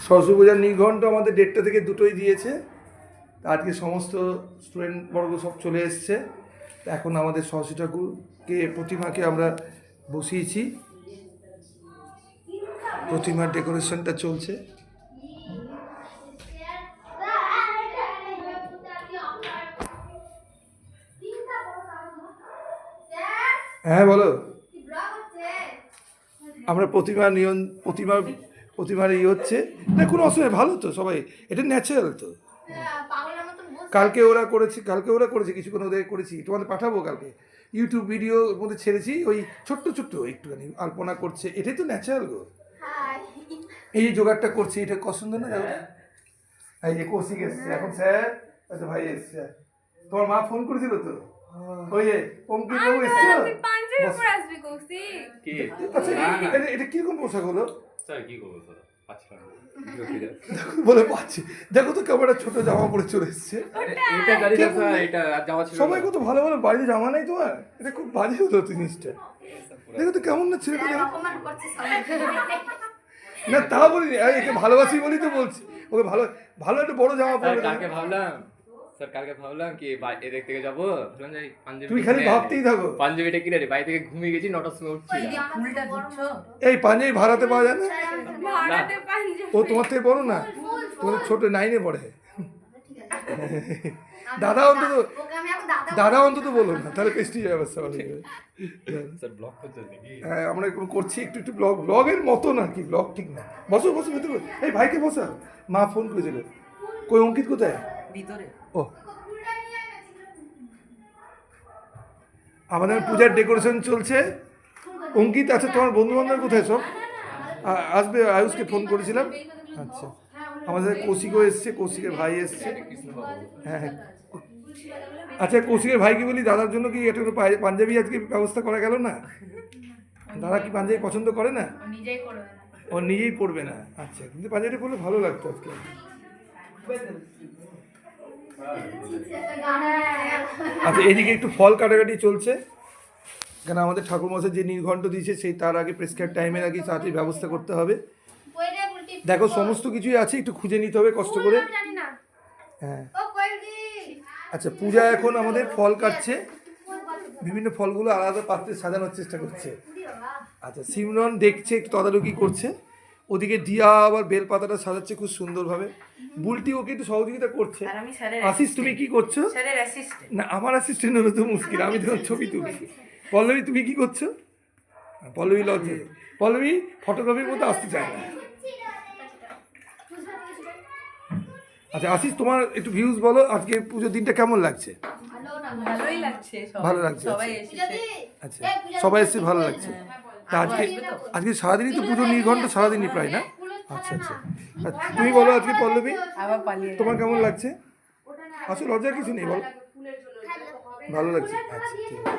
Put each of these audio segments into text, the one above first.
সরস্বতী পূজার নির্ঘণ্ট আমাদের 1:30 থেকে 2টোই দিয়েছে। আজকে সমস্ত স্টুডেন্ট বর্গ সব চলে এসছে। এখন আমাদের সরস্বতী ঠাকুরকে প্রতিমাকে আমরা বসিয়েছি, প্রতিমার ডেকোরেশনটা চলছে। হ্যাঁ বলো। আমরা প্রতিমার হচ্ছে না, কোনো অসুবিধা, ভালো তো সবাই, এটা ন্যাচারাল তো। কালকে ওরা করেছে কিছুক্ষণ ওদের করেছি, তোমাদের পাঠাবো কালকে ইউটিউব ভিডিও মধ্যে ছেড়েছি। ওই ছোট্ট একটুখানি আলপনা করছে, এটাই তো ন্যাচারাল গো। এই যে জোগাড়টা করছে, এটা পছন্দ না যাবে। এই যে কৌশিক এসছে এখন, স্যার আচ্ছা ভাই এসছে। তোমার মা ফোন করেছিল তো, ওই যে অঙ্কিত বাবু এসছে। এটা কিরকম পোশাক হলো বলে পাচ্ছি, দেখো তো কেমন একটা ছোট জামা পরে চলে এসছে। সবাই কত ভালো ভালো, বাড়িতে জামা নেই তোমার, এটা খুব বাজে হলো জিনিসটা। দেখো তো কেমন না ছেলেটা, না তা বলিনি, একে ভালোবাসি বলি তো বলছি। ওকে ভালো ভালো একটা বড় জামা পরে। কালকে ভাবলাম কি এদিক থেকে যাবো, তুমি খালি ভাবতেই থাকো। পাঞ্জাবিটা কিনে রে, বাড়ি থেকে ঘুমিয়ে গেছি, 9টার সময় উঠছি। এই পাঞ্জাবি ভাড়াতে পাওয়া যায় না? ও তোমার থেকে বড় না, তোমার ছোট 9-এ পড়ে। দাদা অন্তত বলো না, তাহলে পেস্টি ব্যবস্থা হবে। হ্যাঁ আমরা এখন করছি একটু ব্লগের মতো না কি, ব্লগ ঠিক না। বসো ভেতরে, এই ভাইকে বসা, মা ফোন করেছিল। কই অঙ্কিত কোথায়? ভিতরে। ও আমাদের পূজার ডেকোরেশন চলছে। অঙ্কিত আছে, তোমার বন্ধু বান্ধব কোথায় সব? আসবে, আয়ুষকে ফোন করেছিলাম। আচ্ছা, আমাদের কৌশিকও এসছে, কৌশিকের ভাই এসছে। হ্যাঁ আচ্ছা, কৌশিকের ভাইকে বলি দাদার জন্য কি একটা পাঞ্জাবি আজকে ব্যবস্থা করা গেল না? দাদা কি পাঞ্জাবি পছন্দ করে না? ও নিজেই পড়বে না। আচ্ছা, কিন্তু পাঞ্জাবিটা পরলে ভালো লাগতো আজকে। আচ্ছা, এদিকে একটু ফল কাটাকাটি চলছে, কেন আমাদের ঠাকুরমশাই যে নির্ঘণ্ট দিয়েছে সেই তার আগে প্রেসক্রাইব টাইমের আগে তাড়াতাড়ি ব্যবস্থা করতে হবে। দেখো সমস্ত কিছুই আছে, একটু খুঁজে নিতে হবে কষ্ট করে। হ্যাঁ আচ্ছা, পূজা এখন আমাদের ফল কাটছে, বিভিন্ন ফলগুলো আলাদা পাত্রে সাজানোর চেষ্টা করছে। আচ্ছা, সিমরন দেখছে, একটু তদারকি করছে। ওদিকে দিয়া আবার বেলপাতাটা সাজাচ্ছে খুব সুন্দরভাবে। বুলটি ওকে একটু সহযোগিতা করছে। আশিস তুমি কি করছো? না আমার অ্যাসিস্ট্যান্ট হলো তো মুশকিল, আমি তোমার ছবি তুলছি। পল্লবী তুমি কি করছো? পল্লবী লজে, পল্লবী ফটোগ্রাফির মধ্যে আসতে চায় না। আচ্ছা আশিস, তোমার একটু ভিউজ বলো, আজকে পুজোর দিনটা কেমন লাগছে? ভালো লাগছে। আচ্ছা সবাই এসছে, ভালো লাগছে। তা আজকে সারাদিনই তো পুজো নির্ঘণ্ট, সারাদিনই প্রায় না? আচ্ছা আচ্ছা, তুমি বলো আজকে পল্লবী তোমার কেমন লাগছে? আসলে লজ্জার কিছু নেই, বলো। ভালো লাগছে। আচ্ছা ঠিক আছে।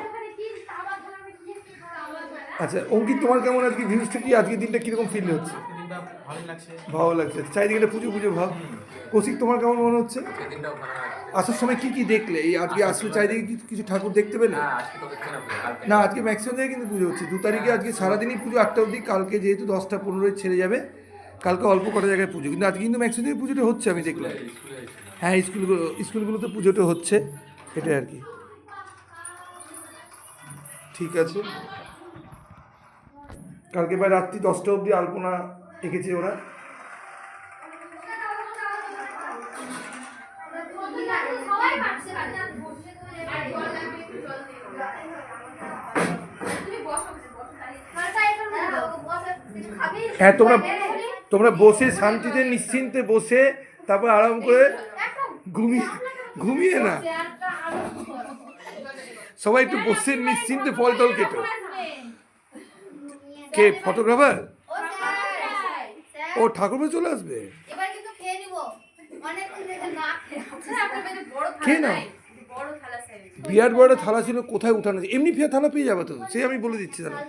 আচ্ছা অঙ্কিত তোমার কেমন আজকে ভিউজটা কি, আজকের দিনটা কীরকম ফিল হচ্ছে? ভালো লাগছে, চারিদিকে পুজো ভাব। কৌশিক তোমার কেমন মনে হচ্ছে? আসার সময় কি দেখলে? এই আজকে আসলে চারিদিকে কিছু ঠাকুর দেখতে পেলে? না আজকে ম্যাক্সিমাম জায়গায় কিন্তু পুজো হচ্ছে। 2 তারিখে আজকে সারাদিনই পুজো, 8টা অবধি। কালকে যেহেতু 10টা-15 ছেড়ে যাবে, কালকে অল্প কটা জায়গায় পুজো, কিন্তু আজকে কিন্তু ম্যাক্সিমাম জায়গায় পুজোটা হচ্ছে আমি দেখলাম। হ্যাঁ স্কুলগুলোতে পুজোটা হচ্ছে, এটাই আর কি। ঠিক আছে, কালকে প্রায় রাত্রি 10টা অবধি আলপনা এঁকেছে ওরা। হ্যাঁ তোমরা বসে শান্তিতে নিশ্চিন্তে বসে তারপর আরাম করে ঘুমিয়ে না, সবাই একটু বসে নিশ্চিন্তে ফল টল কেটো। কে ফটোগ্রাফার? ও ঠাকুরপো চলে আসবে। খেয়ে নাও। বিরাট বড় থালা ছিল, কোথায় উঠানো? এমনি ফের থালা পেয়ে যাবে তো, সে আমি বলে দিচ্ছি। তাহলে